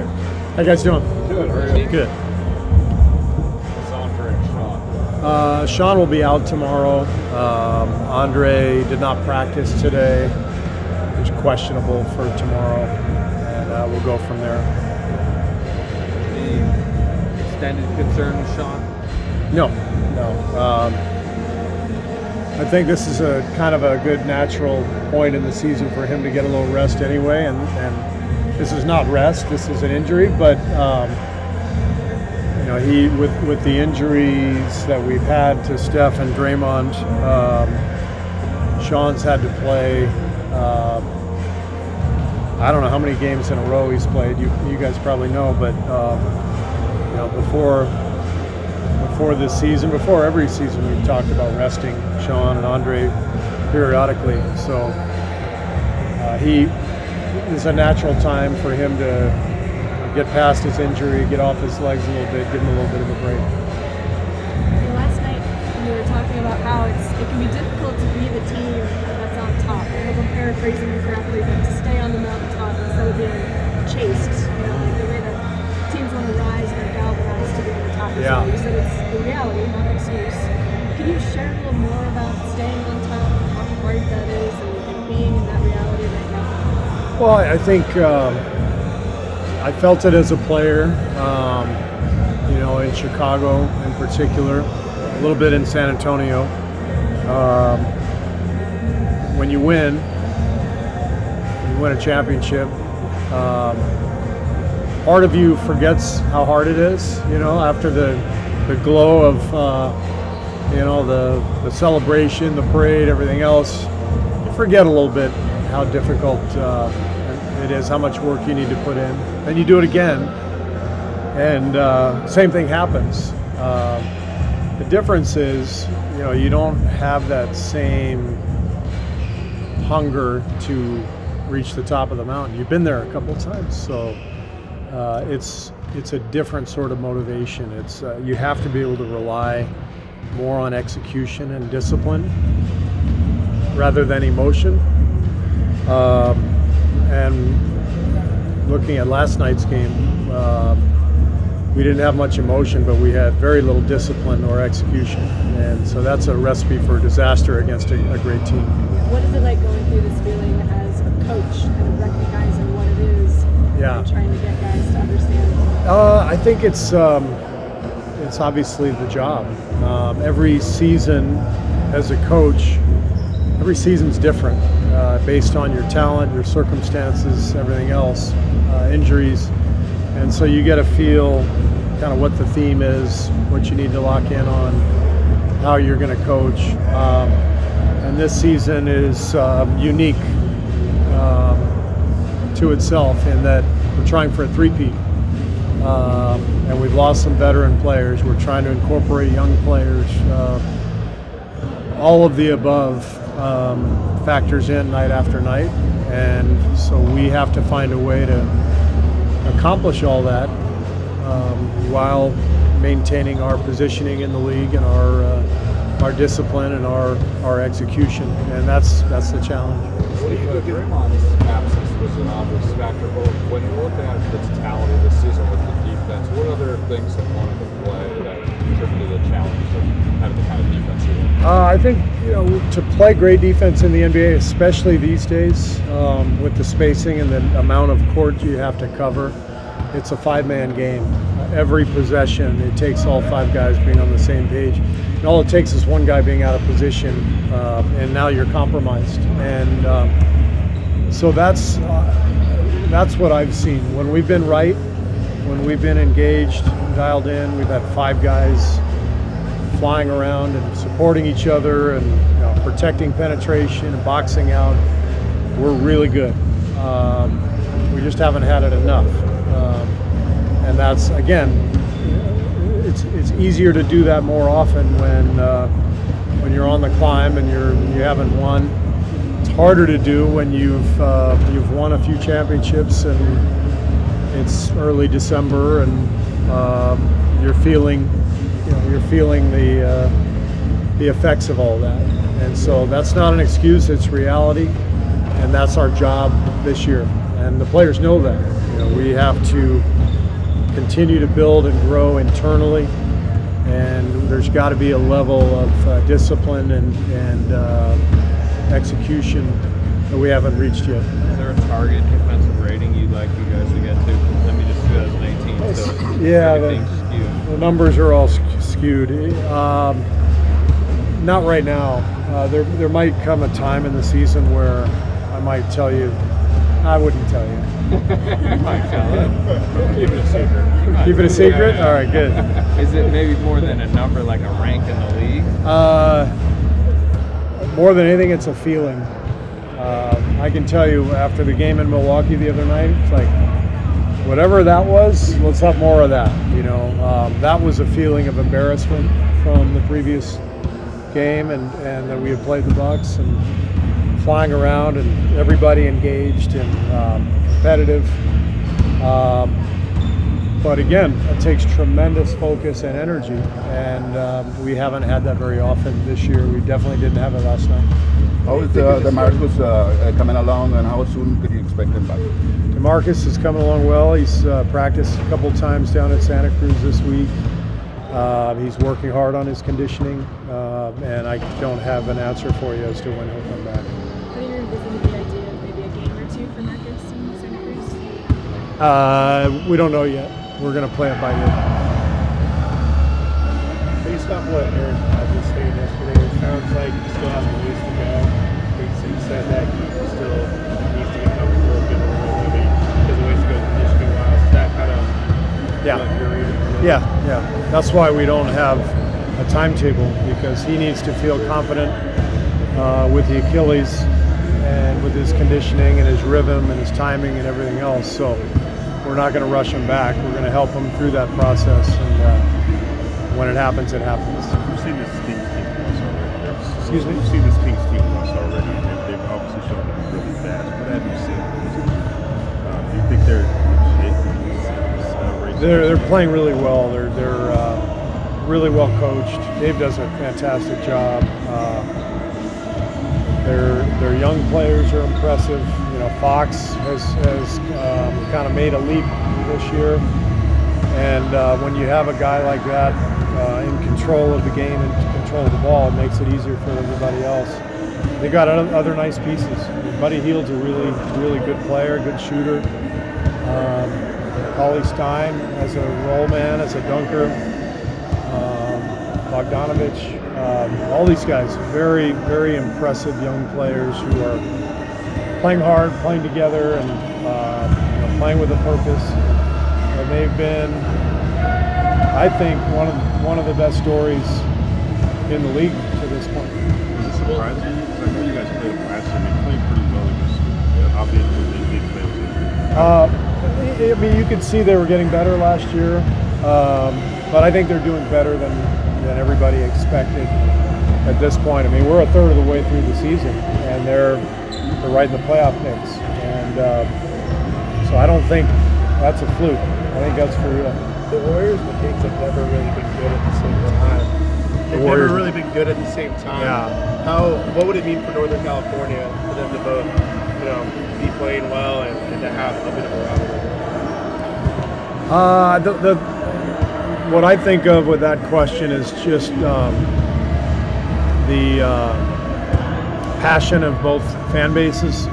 How you guys doing? Good. How are you? Good. What's Andre and Sean? Sean will be out tomorrow. Andre did not practice today. He's questionable for tomorrow, and we'll go from there. Any extended concern with Sean? No. I think this is a kind of a good natural point in the season for him to get a little rest anyway, and this is not rest. This is an injury, but you know, he with the injuries that we've had to Steph and Draymond, Sean's had to play. I don't know how many games in a row he's played. You guys probably know, but you know, before this season, before every season, we've talked about resting Sean and Andre periodically. So it's a natural time for him to get past his injury, get off his legs a little bit, give him a little bit of a break. Last night you were talking about how it can be difficult to be the team that's on top. I hope I'm paraphrasing you correctly, but to stay on the mountaintop instead of being chased. You know, like the way that teams want to rise and they're galvanized to be on the top. Yeah. So you said it's the reality, not an excuse. Can you share a little more about staying on top, how hard that is, and being in that reality right now? Well, I think I felt it as a player, you know, in Chicago in particular, a little bit in San Antonio. When you win a championship, part of you forgets how hard it is, you know, after the glow of, you know, the celebration, the parade, everything else. You forget a little bit how difficult it is, how much work you need to put in. Then you do it again, and same thing happens. The difference is, you know, you don't have that same hunger to reach the top of the mountain. You've been there a couple of times, so it's a different sort of motivation. It's you have to be able to rely more on execution and discipline rather than emotion. And looking at last night's game, we didn't have much emotion, but we had very little discipline or execution. And so that's a recipe for disaster against a great team. What is it like going through this feeling as a coach, kind of recognizing what it is, and trying to get guys to understand? I think it's obviously the job. Every season as a coach, every season's different based on your talent, your circumstances, everything else, injuries. And so you get a feel kind of what the theme is, what you need to lock in on, how you're going to coach. And this season is unique to itself in that we're trying for a three-peat. And we've lost some veteran players. We're trying to incorporate young players. All of the above factors in night after night. And so we have to find a way to accomplish all that while maintaining our positioning in the league and our discipline and our execution, and that's the challenge. What do you think Draymond's absence was an obvious factor, but when you're looking at the totality of the season with the defense, what other things have gone into play that contributed to the challenge of having the kind of defense you want? I think, you know, to play great defense in the NBA, especially these days, with the spacing and the amount of court you have to cover, it's a five-man game. Every possession, it takes all five guys being on the same page. And all it takes is one guy being out of position, and now you're compromised. And so that's what I've seen. When we've been right, when we've been engaged, dialed in, we've had five guys flying around and supporting each other and, you know, protecting penetration and boxing out. We're really good. We just haven't had it enough. And that's, again, it's easier to do that more often when you're on the climb and you haven't won. It's harder to do when you've won a few championships and it's early December and you're feeling the effects of all that. And so that's not an excuse, it's reality, and that's our job this year. And the players know that. You we have to continue to build and grow internally, and there's got to be a level of discipline and execution that we haven't reached yet. Is there a target defensive rating you'd like you guys to get to? I mean, just 2018, so yeah, everything's skewed. the numbers are all skewed. Not right now. There might come a time in the season where I might tell you. I wouldn't tell you. Keep it a secret. Keep it a secret? All right, good. Is it maybe more than a number, like a rank in the league? More than anything, it's a feeling. I can tell you after the game in Milwaukee the other night, it's like, whatever that was, let's have more of that. That was a feeling of embarrassment from the previous game, and that we had played the Bucks and flying around and everybody engaged and competitive. But again, it takes tremendous focus and energy, and we haven't had that very often this year. We definitely didn't have it last night. How is DeMarcus coming along, and how soon could you expect him back? DeMarcus is coming along well. He's practiced a couple times down at Santa Cruz this week. He's working hard on his conditioning, and I don't have an answer for you as to when he'll come back. Have you revisited the idea of maybe a game or two for Marcus in Santa Cruz? We don't know yet. We're going to play it by ear. Based off what Aaron was saying yesterday, it sounds like he still has a ways to go. He said that he still needs to get comfortable with getting a maybe there's a ways to go conditioning wise. Is that kind of what you're reading? Yeah. That's why we don't have a timetable, because he needs to feel confident with the Achilles and with his conditioning and his rhythm and his timing and everything else. So we're not going to rush him back. We're going to help him through that process, and when it happens, it happens. You've seen this Kings team once already. Excuse me? You've seen this Kings team once already, and they've obviously shown to be really fast. What have you seen from this team? Do you think they're legit? They're playing really well. They're really well coached. Dave does a fantastic job. Their young players are impressive. Fox has kind of made a leap this year, and when you have a guy like that in control of the game and control of the ball, it makes it easier for everybody else. They got other nice pieces. Buddy Hield's a really good player, good shooter. Cauley Stein as a roll man, as a dunker. Bogdanovich. All these guys, very, very impressive young players who are playing hard, playing together, and playing with a purpose. And they've been, I think, one of the best stories in the league to this point. Is it surprising? Because I know you guys played them last year, and they played pretty well against you, albeit they did play. I mean, you could see they were getting better last year, but I think they're doing better than everybody expected at this point. I mean, we're a third of the way through the season, and they're right in the playoff mix, and so I don't think that's a fluke. I think that's for real. The Warriors and the Kings have never really been good at the same time. They've never really been good at the same time. Yeah. What would it mean for Northern California for them to both, be playing well and to have a bit of a rivalry? What I think of with that question is just the passion of both fan bases.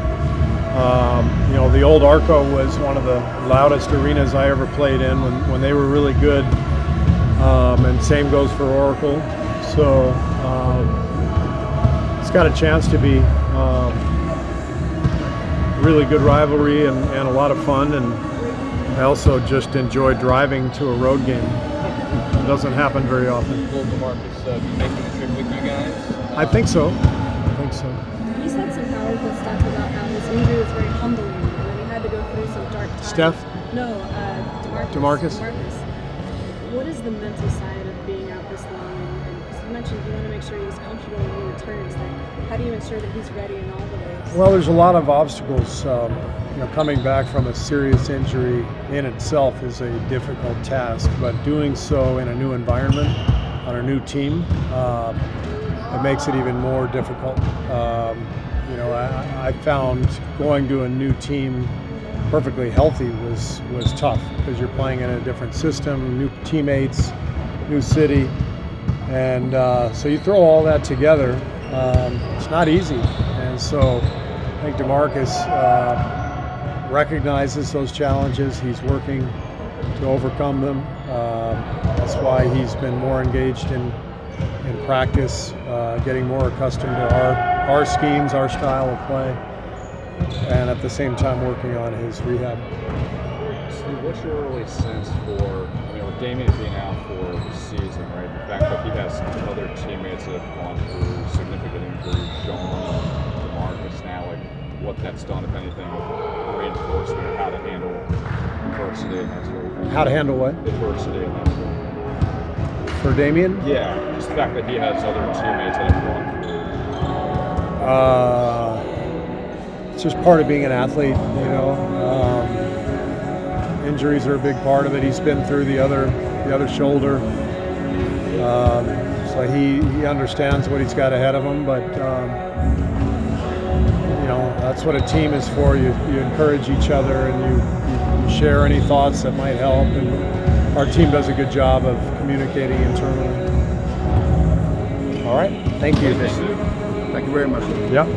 The old Arco was one of the loudest arenas I ever played in when they were really good, and same goes for Oracle. So it's got a chance to be really good rivalry and a lot of fun, and I also just enjoy driving to a road game. It doesn't happen very often. Will DeMarcus be making the trip with you guys? I think so. He said some powerful stuff about how his injury was very humbling, and then he had to go through some dark times. Steph? No, DeMarcus? What is the mental side of being out this long? And because you mentioned you want to make sure he's comfortable when he returns. How do you ensure that he's ready in all the ways? Well, there's a lot of obstacles. Coming back from a serious injury in itself is a difficult task, but doing so in a new environment, on a new team, it makes it even more difficult. I found going to a new team perfectly healthy was tough because you're playing in a different system, new teammates, new city, and so you throw all that together. It's not easy, and so I think DeMarcus recognizes those challenges. He's working to overcome them. That's why he's been more engaged in practice, getting more accustomed to our schemes, our style of play, and at the same time working on his rehab. Steve, what's your early sense for, with Damian being out for the season, right? The fact that he has other teammates that have gone through significant injuries, John, DeMarcus now, like what that's done, if anything, with reinforcement or how to handle adversity and that sort of thing. How to handle what? Adversity and that sort of thing. For Damian? Yeah, just the fact that he has other teammates that have gone through. It's just part of being an athlete, injuries are a big part of it. He's been through the other shoulder, so he understands what he's got ahead of him. But that's what a team is for. You encourage each other and you share any thoughts that might help. And our team does a good job of communicating internally. All right, thank you. Thank you very much. Yeah.